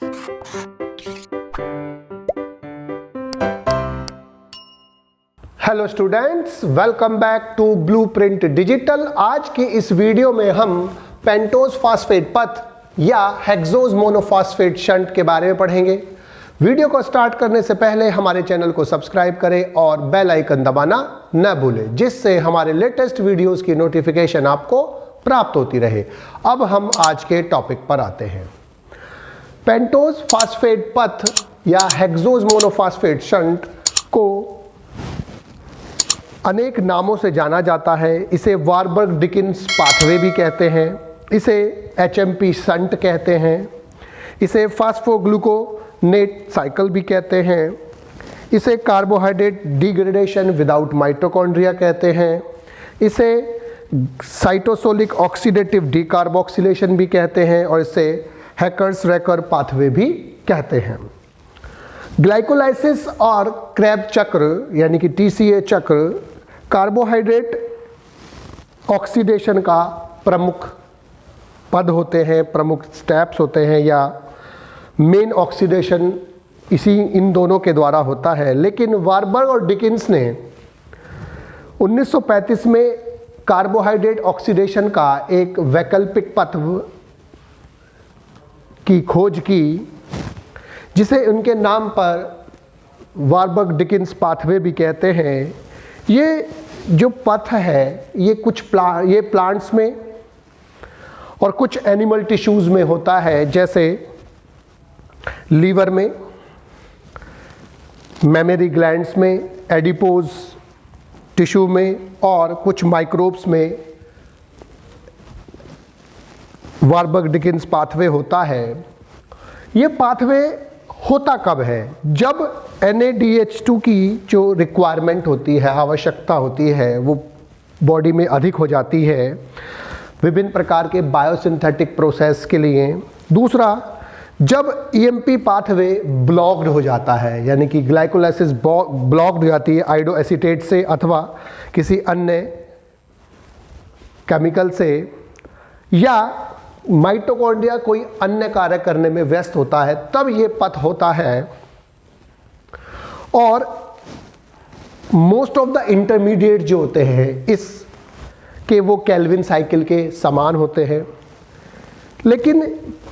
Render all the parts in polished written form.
Hello students, welcome back to Blueprint Digital. आज की इस वीडियो में हम पेंटोज फास्फेट पथ या हेक्सोज मोनोफॉस्फेट शंट के बारे में पढ़ेंगे। वीडियो को स्टार्ट करने से पहले हमारे चैनल को सब्सक्राइब करें और बेल आइकन दबाना न भूलें, जिससे हमारे लेटेस्ट वीडियोस की नोटिफिकेशन आपको प्राप्त होती रहे। अब हम आज के टॉपिक पर आते हैं। पेंटोज फास्फेट पथ या हेक्सोज मोनोफॉस्फेट शंट को अनेक नामों से जाना जाता है। इसे वारबर्ग डिकिंस पाथवे भी कहते हैं, इसे HMP शंट कहते हैं, इसे फास्फोग्लूकोनेट साइकिल भी कहते हैं, इसे कार्बोहाइड्रेट डिग्रेडेशन विदाउट माइटोकॉन्ड्रिया कहते हैं, इसे साइटोसोलिक ऑक्सीडेटिव डीकार्बोक्सिलेशन भी कहते हैं और इसे हैकर्स-रैकर पाथवे भी कहते हैं। ग्लाइकोलाइसिस और क्रेब चक्र यानी कि TCA चक्र कार्बोहाइड्रेट ऑक्सीडेशन का प्रमुख पद होते हैं, प्रमुख स्टेप्स होते हैं, या मेन ऑक्सीडेशन इन दोनों के द्वारा होता है। लेकिन वारबर्ग और डिकिंस ने 1935 में कार्बोहाइड्रेट ऑक्सीडेशन का एक वैकल्पिक पथ की खोज की, जिसे उनके नाम पर वारबर्ग डिकिंस पाथवे भी कहते हैं। ये जो पथ है ये ये प्लांट्स में और कुछ एनिमल टिश्यूज़ में होता है, जैसे लीवर में, मेमरी ग्लैंड्स में, एडिपोज टिश्यू में और कुछ माइक्रोब्स में वारबर्ग डिकिंस पाथवे होता है। ये पाथवे होता कब है? जब NADH2 की जो रिक्वायरमेंट होती है, आवश्यकता होती है, वो बॉडी में अधिक हो जाती है विभिन्न प्रकार के बायोसिंथेटिक प्रोसेस के लिए। दूसरा, जब EMP पाथवे ब्लॉक्ड हो जाता है, यानी कि ग्लाइकोलाइसिस ब्लॉक्ड हो जाती है आयोडो एसीटेट से अथवा किसी अन्य केमिकल से, या माइटोकॉन्ड्रिया कोई अन्य कार्य करने में व्यस्त होता है, तब ये पथ होता है। और मोस्ट ऑफ द इंटरमीडिएट जो होते हैं इस के वो केल्विन साइकिल के समान होते हैं। लेकिन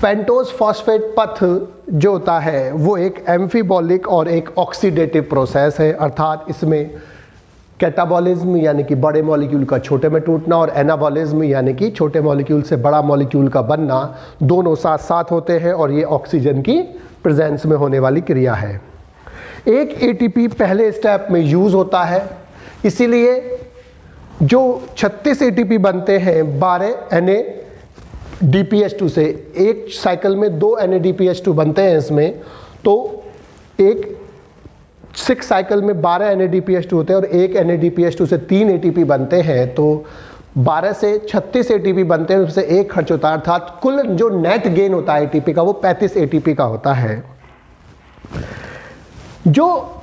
पेंटोज फॉस्फेट पथ जो होता है वो एक एम्फीबॉलिक और एक ऑक्सीडेटिव प्रोसेस है, अर्थात इसमें कैटाबॉलिज्म यानी कि बड़े मॉलिक्यूल का छोटे में टूटना और एनाबॉलिज्म यानी कि छोटे मॉलिक्यूल से बड़ा मॉलिक्यूल का बनना दोनों साथ साथ होते हैं, और ये ऑक्सीजन की प्रेजेंस में होने वाली क्रिया है। एक ATP पहले स्टेप में यूज़ होता है, इसीलिए जो 36 ATP बनते हैं 12 NADPH2 से, एक साइकिल में 2 NADPH2 बनते हैं इसमें, तो एक 6 साइकिल में 12 NADPH2 होते हैं और एक NADPH2 से 3 ATP बनते हैं, तो 12 से 36 ATP बनते हैं, उससे एक खर्च होता है, अर्थात कुल जो नेट गेन होता है ATP का वो 35 ATP का होता है। जो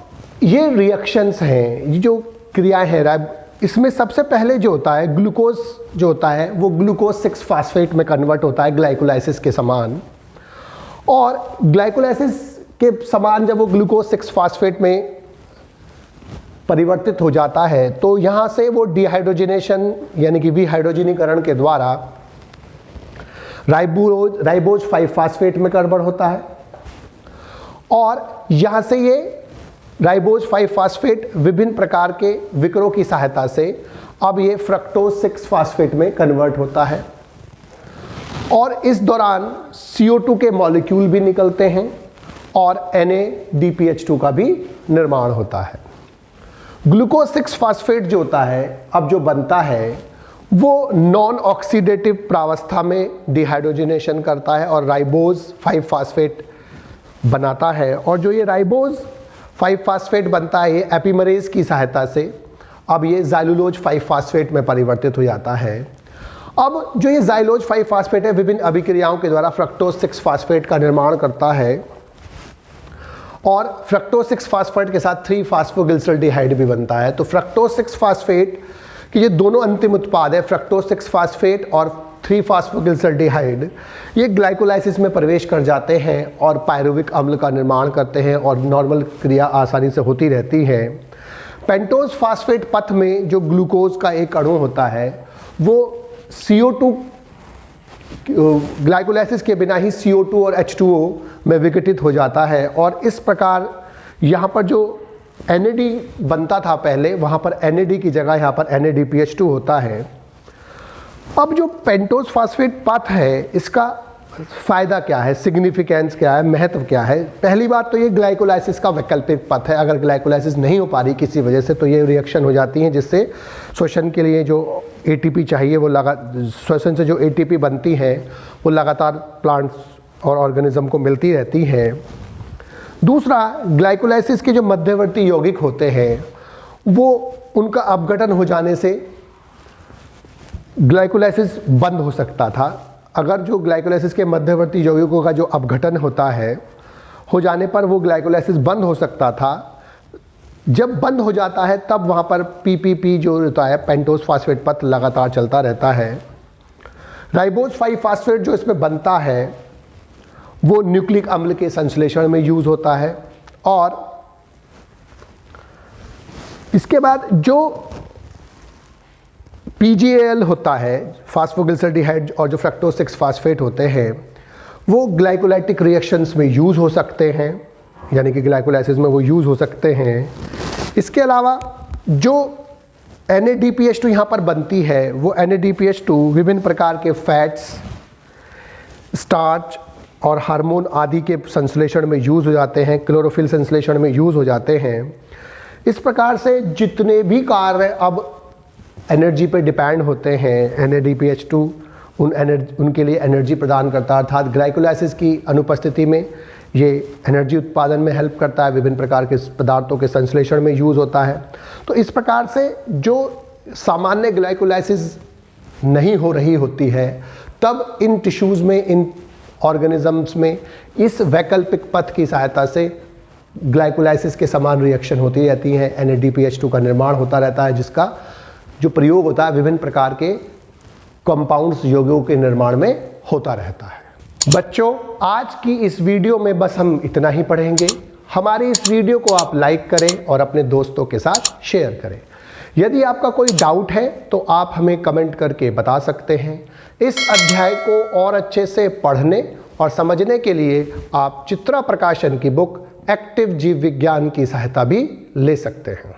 ये रिएक्शंस हैं, ये जो क्रियाएं हैं, इसमें सबसे पहले जो होता है ग्लूकोज जो होता है वो ग्लूकोज 6 फास्फेट में कन्वर्ट होता है ग्लाइकोलाइसिस के समान, और ग्लाइकोलाइसिस के समान जब वो ग्लूकोज 6 फास्फेट में परिवर्तित हो जाता है तो यहाँ से वो डिहाइड्रोजनेशन यानी कि विहाइड्रोजनीकरण के द्वारा राइबोज 5 फास्फेट में कन्वर्ट होता है, और यहाँ से ये राइबोज 5 फास्फेट विभिन्न प्रकार के विकरों की सहायता से अब ये फ्रक्टोज 6 फास्फेट में कन्वर्ट होता है, और इस दौरान CO2 के मॉलिक्यूल भी निकलते हैं और NADPH2 का भी निर्माण होता है। ग्लूकोज 6 फास्फेट जो होता है अब जो बनता है वो नॉन ऑक्सीडेटिव प्रावस्था में डिहाइड्रोजनेशन करता है और राइबोज 5 फास्फेट बनाता है, और जो ये राइबोज 5 फास्फेट बनता है ये एपिमरेज की सहायता से अब ये ज़ाइलुलोज 5 फास्फेट में परिवर्तित हो जाता है। अब जो ये ज़ाइलोज 5 फास्फेट है विभिन्न अभिक्रियाओं के द्वारा फ्रक्टोज 6 फास्फेट का निर्माण करता है, और फ्रक्टोज 6 फास्फेट के साथ 3 फास्फोग्लिसरॉल्डिहाइड भी बनता है। तो फ्रक्टोज 6 फास्फेट कि ये दोनों अंतिम उत्पाद है फ्रक्टोज 6 फास्फेट और 3-फॉस्फोग्लिसरॉल्डिहाइड ये ग्लाइकोलाइसिस में प्रवेश कर जाते हैं और पायरुविक अम्ल का निर्माण करते हैं और नॉर्मल क्रिया आसानी से होती रहती है। पेंटोज फास्फेट पथ में जो ग्लूकोज का एक अणु होता है वो CO2 ग्लाइकोलाइसिस के बिना ही CO2 और H2O में विघटित हो जाता है और इस प्रकार यहाँ पर जो NAD बनता था पहले, वहाँ पर NAD की जगह यहाँ पर NADPH2 होता है। अब जो पेंटोज फास्फेट पथ है इसका फ़ायदा क्या है, सिग्निफिकेंस क्या है, महत्व क्या है? पहली बात तो ये ग्लाइकोलाइसिस का वैकल्पिक पथ है। अगर ग्लाइकोलाइसिस नहीं हो पा रही किसी वजह से तो ये रिएक्शन हो जाती है जिससे श्वसन के लिए जो ATP चाहिए वो श्वसन से जो ATP बनती है वो लगातार प्लांट्स और ऑर्गेनिज्म को मिलती रहती है। दूसरा, ग्लाइकोलाइसिस के जो मध्यवर्ती यौगिक होते हैं वो उनका अपघटन हो जाने से ग्लाइकोलाइसिस बंद हो सकता था। अगर जो ग्लाइकोलाइसिस के मध्यवर्ती यौगिकों का जो अपघटन होता है हो जाने पर वो ग्लाइकोलाइसिस बंद हो सकता था। जब बंद हो जाता है तब वहाँ पर PPP जो होता है पेंटोज फास्फेट पथ लगातार चलता रहता है। राइबोज 5 फास्फेट जो इसमें बनता है वो न्यूक्लिक अम्ल के संश्लेषण में यूज़ होता है। और इसके बाद जो PGAL होता है, फास्फोग्लिसरॉल्डिहाइड, और जो फ्रक्टोज 6 फास्फेट होते हैं वो ग्लाइकोलाइटिक रिएक्शंस में यूज़ हो सकते हैं, यानी कि ग्लाइकोलाइसिस में वो यूज़ हो सकते हैं। इसके अलावा जो NADPH2 यहाँ पर बनती है वो NADPH2 विभिन्न प्रकार के फैट्स, स्टार्च और हार्मोन आदि के संश्लेषण में यूज़ हो जाते हैं, क्लोरोफिल संश्लेषण में यूज़ हो जाते हैं। इस प्रकार से जितने भी कार्य अब एनर्जी पे डिपेंड होते हैं, NADPH2 उनके लिए एनर्जी प्रदान करता है, अर्थात ग्लाइकोलाइसिस की अनुपस्थिति में ये एनर्जी उत्पादन में हेल्प करता है, विभिन्न प्रकार के पदार्थों के संश्लेषण में यूज़ होता है। तो इस प्रकार से जो सामान्य ग्लाइकोलाइसिस नहीं हो रही होती है तब इन टिश्यूज़ में, इन ऑर्गेनिजम्स में इस वैकल्पिक पथ की सहायता से ग्लाइकोलाइसिस के समान रिएक्शन होती रहती हैं, NADPH2 का निर्माण होता रहता है जिसका जो प्रयोग होता है विभिन्न प्रकार के कंपाउंड्स यौगिकों के निर्माण में होता रहता है। बच्चों, आज की इस वीडियो में बस हम इतना ही पढ़ेंगे। हमारी इस वीडियो को आप लाइक करें और अपने दोस्तों के साथ शेयर करें। यदि आपका कोई डाउट है तो आप हमें कमेंट करके बता सकते हैं। इस अध्याय को और अच्छे से पढ़ने और समझने के लिए आप चित्रा प्रकाशन की बुक एक्टिव जीव विज्ञान की सहायता भी ले सकते हैं।